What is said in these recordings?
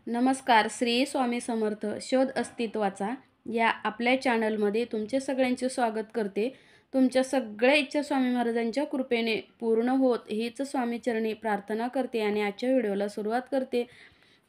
नमस्कार. श्री स्वामी समर्थ शोध अस्तित्वाचा या आपल्या चॅनलमध्ये तुमचे सगळ्यांचे स्वागत करते. तुमच्या सगळ्या इच्छा स्वामी महाराजांच्या कृपेने पूर्ण होत हीच स्वामीचरणी प्रार्थना करते आणि आजच्या व्हिडिओला सुरुवात करते.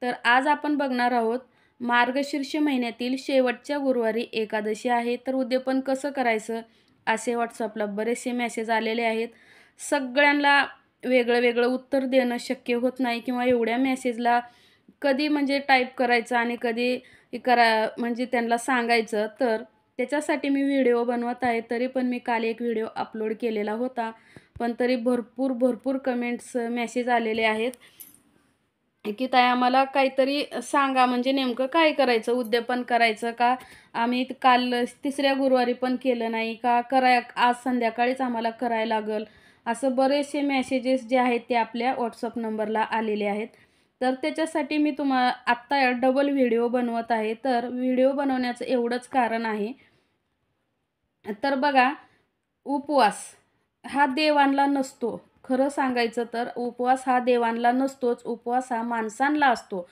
तर आज आपण बघणार आहोत मार्गशीर्ष महिन्यातील शेवटच्या गुरुवारी एकादशी आहे, तर उद्यापन कसं करायचं असे व्हॉट्सअपला बरेचसे मेसेज आलेले आहेत. सगळ्यांना वेगळं वेगळं उत्तर देणं शक्य होत नाही किंवा एवढ्या मेसेजला कधी म्हणजे टाईप करायचं आणि कधी म्हणजे त्यांना सांगायचं. तर त्याच्यासाठी मी व्हिडिओ बनवत आहे. तरी पण मी काल एक व्हिडिओ अपलोड केलेला होता, पण तरी भरपूर कमेंट्स मेसेज आलेले आहेत की ताई आम्हाला काहीतरी सांगा, म्हणजे नेमकं काय करायचं, उद्यापन करायचं का, आम्ही काल तिसऱ्या गुरुवारी पण केलं नाही का, आज संध्याकाळीच आम्हाला करायला लागेल. असं बरेचसे मेसेजेस जे आहेत ते आपल्या व्हॉट्सअप नंबरला आलेले आहेत. तर त्याच्यासाठी मी आत्ता डबल व्हिडिओ बनवत आहे. तर व्हिडिओ बनवण्याचं एवढंच कारण आहे. तर बघा, उपवास हा देवांना नसतो. खरं सांगायचं तर उपवास हा देवांना नसतोच. उपवास हा माणसांना असतो.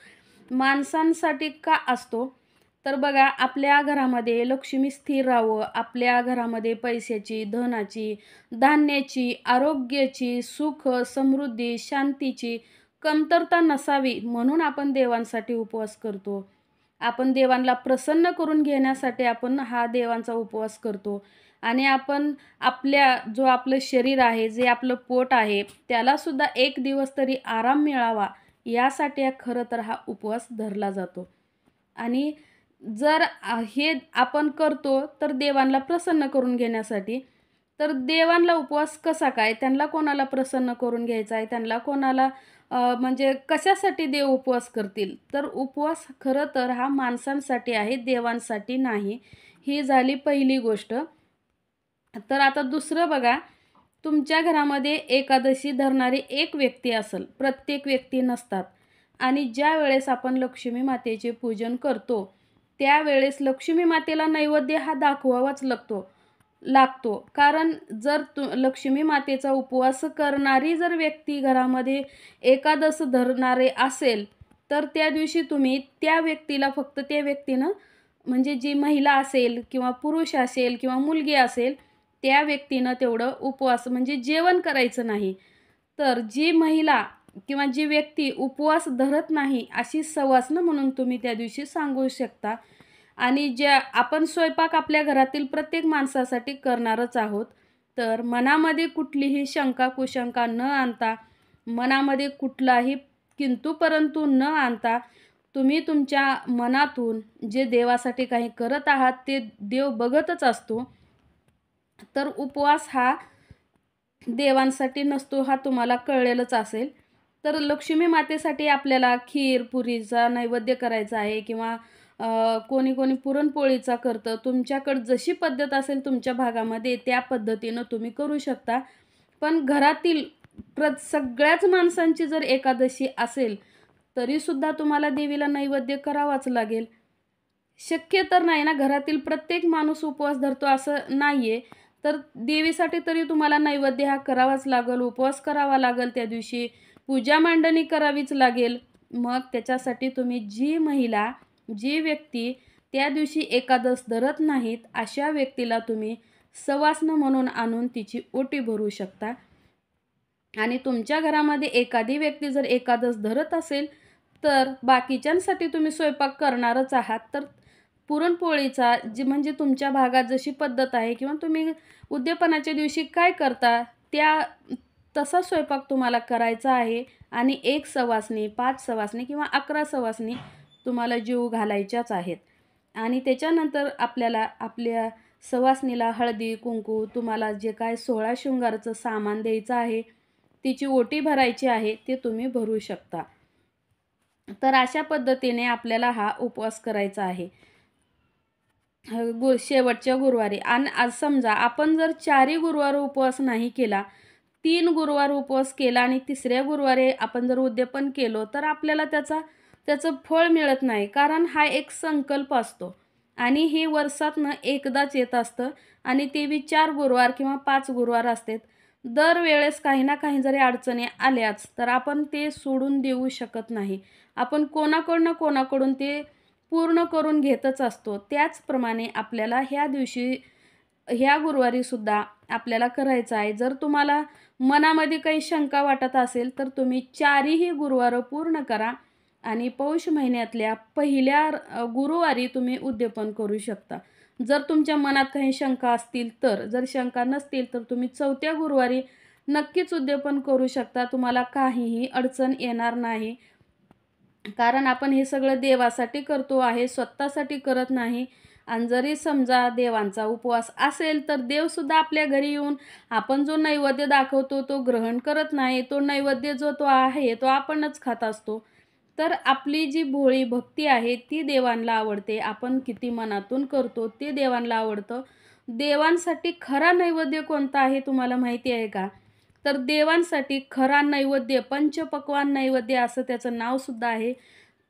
माणसांसाठी का असतो तर बघा, आपल्या घरामध्ये लक्ष्मी स्थिर राहावं, आपल्या घरामध्ये पैशाची, धनाची, धान्याची, आरोग्याची, सुख, समृद्धी, शांतीची कमतरता नसावी म्हणून आपण देवांसाठी उपवास करतो. आपण देवांना प्रसन्न करून घेण्यासाठी आपण हा देवांचा उपवास करतो. आणि आपण जो आपलं शरीर आहे, जे आपलं पोट आहे, त्यालासुद्धा एक दिवस तरी आराम मिळावा यासाठी खरं तर हा उपवास धरला जातो. आणि जर हे आपण करतो तर देवांना प्रसन्न करून घेण्यासाठी. तर देवांना उपवास कसा काय, त्यांना कोणाला प्रसन्न करून घ्यायचा आहे, त्यांना कोणाला म्हणजे कशासाठी देव उपवास करतील. तर उपवास खरं तर हा माणसांसाठी आहे, देवांसाठी नाही. ही झाली पहिली गोष्ट. तर आता दुसरं बघा, तुमच्या घरामध्ये एकादशी धरणारी एक व्यक्ती असेल, प्रत्येक व्यक्ती नसतात. आणि ज्या वेळेस आपण लक्ष्मी मातेचे पूजन करतो त्यावेळेस लक्ष्मी मातेला नैवेद्य हा दाखवावाच लागतो. कारण जर लक्ष्मी मातेचा उपवास करणारी जर व्यक्ती घरामध्ये एकादश धरणारे असेल तर त्या दिवशी तुम्ही त्या व्यक्तीला, फक्त त्या व्यक्तीनं, म्हणजे जी महिला असेल किंवा पुरुष असेल किंवा मुलगी असेल, त्या व्यक्तीनं तेवढं उपवास म्हणजे जेवण करायचं नाही. तर जी महिला किंवा जी व्यक्ती उपवास धरत नाही अशी सवासनं म्हणून तुम्ही त्या दिवशी सांगू शकता. आणि आपण स्वयंपाक आपल्या घरातील प्रत्येक माणसासाठी करणारच आहोत. तर मनामध्ये कुठलीही शंका कुशंका न आणता, मनामध्ये कुठलाही किंतु परंतु न आणता, तुम्ही तुमच्या मनातून जे देवासाठी काही करत आहात ते देव बघतच असतो. तर उपवास हा देवांसाठी नसतो, हा तुम्हाला कळलेलंच असेल. तर लक्ष्मी मातेसाठी आपल्याला खीर पुरीचा नैवेद्य करायचा आहे किंवा कोणी पुरणपोळीचा करतं. तुमच्याकडं जशी पद्धत असेल तुमच्या भागामध्ये त्या पद्धतीनं तुम्ही करू शकता. पण घरातील सगळ्याच माणसांची जर एकादशी असेल तरीसुद्धा तुम्हाला देवीला नैवेद्य करावाच लागेल. शक्य तर नाही ना, घरातील प्रत्येक माणूस उपवास धरतो असं नाही आहे. तर देवीसाठी तरी तुम्हाला नैवेद्य हा करावाच लागेल, उपवास करावा लागेल, त्या दिवशी पूजा मांडणी करावीच लागेल. मग त्याच्यासाठी तुम्ही जी व्यक्ती त्या दिवशी एकादश धरत नाहीत अशा व्यक्तीला तुम्ही सवासनं म्हणून आणून तिची ओटी भरू शकता. आणि तुमच्या घरामध्ये एखादी व्यक्ती जर एकादश धरत असेल तर बाकीच्यांसाठी तुम्ही स्वयंपाक करणारच आहात. तर पुरणपोळीचा म्हणजे तुमच्या भागात जशी पद्धत आहे किंवा तुम्ही उद्यापनाच्या दिवशी काय करता तसा स्वयंपाक तुम्हाला करायचा आहे. आणि 1 सवासणी, 5 सवासणी किंवा 11 सवासणी तुम्हाला जीव घालायच्याच आहेत. आणि त्याच्यानंतर आपल्याला आपल्या सवासणीला हळदी कुंकू, तुम्हाला जे काय 16 शृंगाराचं सामान द्यायचं आहे, तिची ओटी भरायची आहे, ते तुम्ही भरू शकता. तर अशा पद्धतीने आपल्याला हा उपवास करायचा आहे शेवटच्या गुरुवारी. आणि आज समजा आपण जर 4 गुरुवार उपवास नाही केला, 3 गुरुवार उपवास केला आणि तिसऱ्या गुरुवारी आपण जर उद्यापन केलो तर आपल्याला त्याचं फळ मिळत नाही. कारण हा एक संकल्प असतो आणि हे वर्षातनं एकदाच येत असतं. आणि ते बी 4 गुरुवार किंवा 5 गुरुवार असतात. दरवेळेस काही ना काही जरी अडचणी आल्याच तर आपण ते सोडून देऊ शकत नाही. आपण कोणाकडून ते पूर्ण करून घेतच असतो. त्याचप्रमाणे आपल्याला ह्या दिवशी ह्या गुरुवारीसुद्धा आपल्याला करायचं आहे. जर तुम्हाला मनामध्ये काही शंका वाटत असेल तर तुम्ही 4ही गुरुवार पूर्ण करा आणि पौष महिन्यातल्या पहिल्या गुरुवारी तुम्ही उद्यापन करू शकता. जर तुमच्या मनात काही शंका असतील तर. जर शंका नसतील तर तुम्ही 4थ्या गुरुवारी नक्कीच उद्यापन करू शकता. तुम्हाला काहीही अडचण येणार नाही. कारण आपण हे सगळं देवासाठी करतो आहे, स्वतःसाठी करत नाही. आणि जरी समजा देवांचा उपवास असेल तर देवसुद्धा आपल्या घरी येऊन आपण जो नैवेद्य दाखवतो तो ग्रहण करत नाही. तो नैवेद्य जो तो आहे तो आपणच खात असतो. तर आपली जी भोळी भक्ती आहे ती देवांना आवडते. आपण किती मनातून करतो ते देवांना आवडतं. देवांसाठी खरा नैवेद्य कोणता आहे तुम्हाला माहिती आहे का? तर देवांसाठी खरा नैवेद्य पंचपक्वान्न नैवेद्य असं त्याचं नावसुद्धा आहे.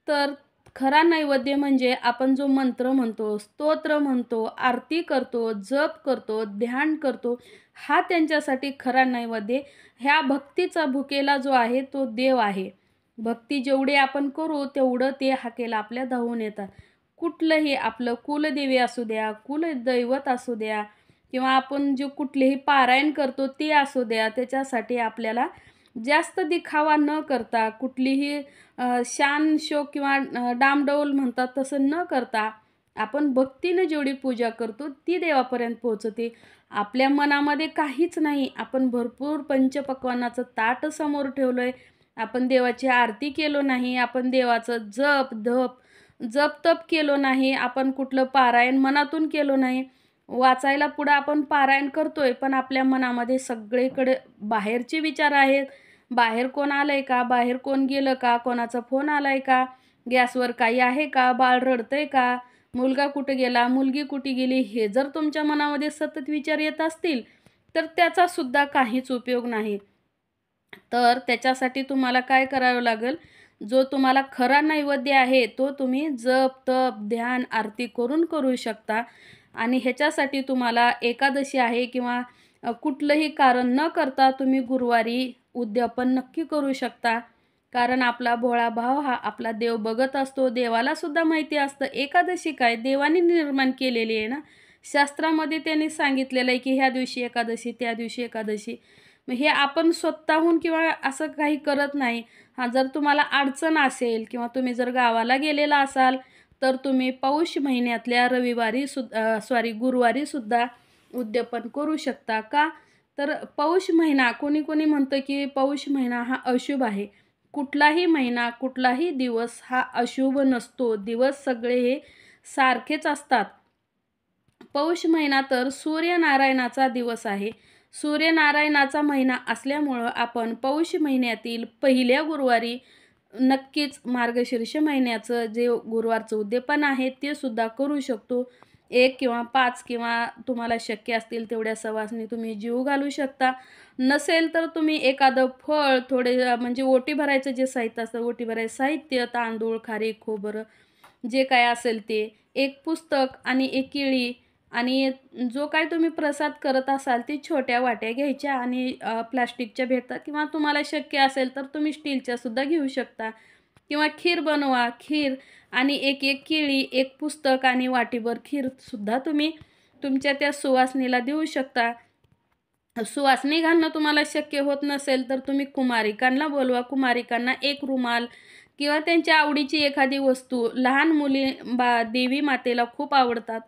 तर खरा नैवेद्य म्हणजे आपण जो मंत्र म्हणतो, स्तोत्र म्हणतो, आरती करतो, जप करतो, ध्यान करतो, हा त्यांच्यासाठी खरा नैवेद्य. ह्या भक्तीचा भुकेला जो आहे तो देव आहे. भक्ती जेवढी आपण करू तेवढं ते हाकेला आपल्या धावून येतात. कुठलंही आपलं कुलदेवी असू द्या, कुलदैवत असू द्या किंवा आपण जे कुठलेही पारायण करतो ते असू द्या, त्याच्यासाठी आपल्याला जास्त दिखावा न करता कुठलीही शान शौक किंवा डामडौल म्हणतात तसं न करता आपण भक्तीने जेवढी पूजा करतो ती देवापर्यंत पोहोचते. आपल्या मनामध्ये काहीच नाही, आपण भरपूर पंचपक्वान्नाचं ताट समोर ठेवलं आहे, आपण देवाची आरती केलो नाही, आपण देवाचं जप तप केलो नाही, आपण कुठलं पारायण मनातून केलो नाही. वाचायला पुढं आपण पारायण करतोय पण आपल्या मनामध्ये सगळीकडे बाहेरचे विचार आहेत. बाहेर कोण आलंय का, बाहेर कोण गेलं का, कोणाचा फोन आलाय का, गॅसवर काही आहे का, बाळ रडतंय का, मुलगा कुठे गेला, मुलगी कुठे गेली, हे जर तुमच्या मनामध्ये सतत विचार येत असतील तर त्याचा सुद्धा काहीच उपयोग नाही. तर त्याच्यासाठी तुम्हाला काय करावं लागेल, जो तुम्हाला खरा नैवेद्य आहे तो तुम्ही जप तप ध्यान आरती करू शकता. आणि ह्याच्यासाठी तुम्हाला एकादशी आहे किंवा कुठलंही कारण न करता तुम्ही गुरुवारी उद्यापन नक्की करू शकता. कारण आपला भोळा भाव हा आपला देव बघत असतो. देवाला सुद्धा माहिती असतं एकादशी काय देवाने निर्माण केलेली आहे ना. शास्त्रामध्ये त्यांनी सांगितलेलं आहे की ह्या दिवशी एकादशी, त्या दिवशी एकादशी. मग हे आपण स्वतःहून किंवा असं काही करत नाही. हां, जर तुम्हाला अडचण असेल किंवा तुम्ही जर गावाला गेलेला असाल तर तुम्ही पौष महिन्यातल्या गुरुवारी सुद्धा उद्यापन करू शकता. का तर पौष महिना कोणी म्हणतं की पौष महिना हा अशुभ आहे. कुठलाही महिना कुठलाही दिवस हा अशुभ नसतो. दिवस सगळे हे सारखेच असतात. पौष महिना तर सूर्यनारायणाचा दिवस आहे. सूर्यनारायणाचा महिना असल्यामुळं आपण पौष महिन्यातील पहिल्या गुरुवारी नक्कीच मार्गशीर्ष महिन्याचं जे गुरुवारचं उद्यापन आहे ते सुद्धा करू शकतो. 1 किंवा 5 किंवा तुम्हाला शक्य असतील तेवढ्या सवासनी तुम्ही जीव घालू शकता. नसेल तर तुम्ही एखादं फळ थोडे म्हणजे ओटी भरायचं जे साहित्य असतं, ओटी भरायचं साहित्य, तांदूळ, खारीक, खोबरं जे काय असेल ते, एक पुस्तक आणि एक केळी आणि जो काय तुम्ही प्रसाद करत असाल ते छोट्या वाट्या घ्यायच्या आणि प्लास्टिकच्या भेटतात किंवा तुम्हाला शक्य असेल तर तुम्ही स्टीलच्या सुद्धा घेऊ शकता. किंवा खीर बनवा. खीर आणि एक केळी, एक पुस्तक आणि वाटीभर खीरसुद्धा तुम्ही तुमच्या त्या सुवासिनीला देऊ शकता. सुवासिनी घालणं तुम्हाला शक्य होत नसेल तर तुम्ही कुमारिकांना बोलवा. कुमारिकांना एक रुमाल किंवा त्यांच्या आवडीची एखादी वस्तू, लहान मुली देवी मातेला खूप आवडतात.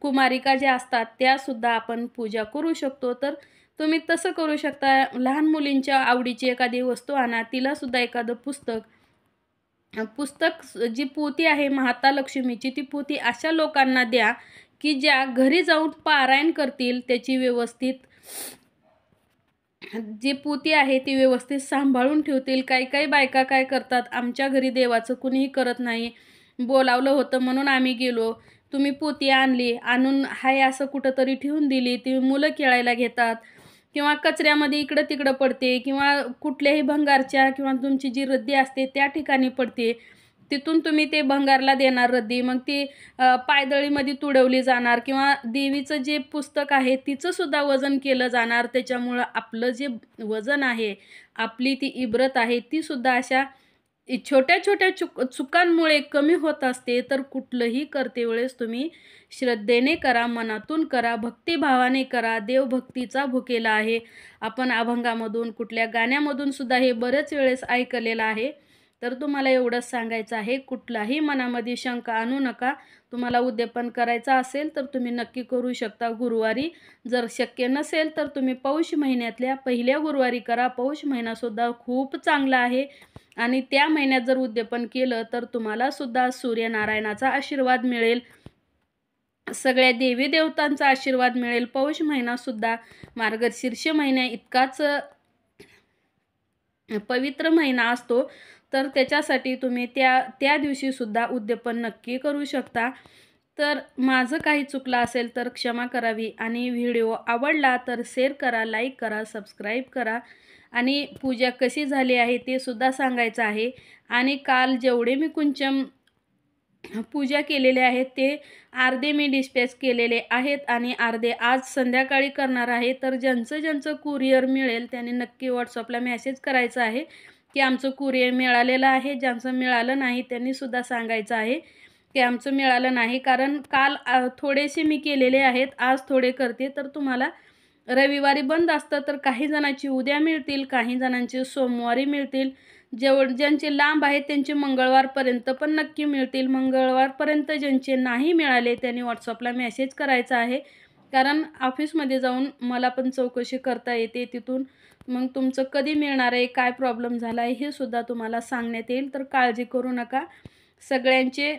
कुमारिका ज्या असतात त्यासुद्धा आपण पूजा करू शकतो. तर तुम्ही तसं करू शकता. लहान मुलींच्या आवडीची एखादी वस्तू आणा, तिलासुद्धा एखादं पुस्तक जी पोथी आहे माता लक्ष्मीची ती पोथी अशा लोकांना द्या की ज्या घरी जाऊन पारायण करतील, त्याची व्यवस्थित जी पोथी आहे ती व्यवस्थित सांभाळून ठेवतील. काही बायका काय करतात, आमच्या घरी देवाचं कुणीही करत नाही, बोलावलं होतं म्हणून आम्ही गेलो, तुम्ही पोथी आणून हाय असं कुठंतरी ठेवून दिली, ती मुलं खेळायला घेतात किंवा कचऱ्यामध्ये इकडं तिकडं पडते किंवा कुठल्याही भंगारच्या किंवा तुमची जी रद्दी असते त्या ठिकाणी पडते. तिथून तुम्ही ते भंगारला देणार रद्दी, मग ती पायदळीमध्ये तुडवली जाणार किंवा देवीचं जे पुस्तक आहे तिचंसुद्धा वजन केलं जाणार. त्याच्यामुळं आपलं जे वजन आहे, आपली ती इब्रत आहे, तीसुद्धा अशा छोट्या छोट्या चुकांमुळे कमी होत असते, तर कुठलंही करते वेळेस तुम्ही श्रद्धेने करा, मनातून करा, भक्तिभावाने करा. देवभक्तीचा भुकेला आहे. आपण अभंगामधून, कुठल्या गाण्यामधून सुद्धा हे बरेच वेळेस ऐकलेलं आहे. तर तुम्हाला एवढंच सांगायचं आहे, कुठलाही मनामध्ये शंका आणू नका. तुम्हाला उद्यापन करायचं असेल तर तुम्ही नक्की करू शकता गुरुवारी. जर शक्य नसेल तर तुम्ही पौष महिन्यातल्या पहिल्या गुरुवारी करा. पौष महिनासुद्धा खूप चांगला आहे आणि त्या महिन्यात जर उद्यापन केलं तर तुम्हाला सुद्धा सूर्यनारायणाचा आशीर्वाद मिळेल. सगळ्या देवी देवतांचा आशीर्वाद मिळेल. पौष महिनासुद्धा मार्गशीर्ष महिन्या इतकाच पवित्र महिना असतो. तर त्याच्यासाठी तुम्ही त्या दिवशीसुद्धा उद्यापन नक्की करू शकता. तर माझं काही चुकलं असेल तर क्षमा करावी आणि व्हिडिओ आवडला तर शेअर करा, लाईक करा, सबस्क्राईब करा आणि पूजा कशी झाली आहे ते सुद्धा सांगायचं आहे. आणि काल जेवढे मी कुंचम पूजा केलेले आहेत ते अर्धे मी डिस्पॅच केलेले आहेत आणि अर्धे आज संध्याकाळी करणार आहे. तर ज्यांचं कुरिअर मिळेल त्याने नक्की व्हॉट्सअपला मेसेज करायचा आहे की आमचं कुरिअर मिळालेलं आहे. ज्यांचं मिळालं नाही त्यांनी सुद्धा सांगायचं आहे की आमचं मिळालं नाही. कारण काल थोडेसे मी केलेले आहेत, आज थोडे करते. तर तुम्हाला रविवारी बंद असतं तर काही जणांची उद्या मिळतील, काही जणांचे सोमवारी मिळतील. ज्यांचे लांब आहेत त्यांचे मंगळवारपर्यंत पण नक्की मिळतील. मंगळवारपर्यंत ज्यांचे नाही मिळाले त्यांनी व्हॉट्सअपला मेसेज करायचा आहे. कारण ऑफिसमध्ये जाऊन मला पण चौकशी करता येते तिथून. मग तुमचं कधी मिळणार आहे, काय प्रॉब्लेम झाला आहे हे सुद्धा तुम्हाला सांगण्यात येईल. तर काळजी करू नका. सगळ्यांचे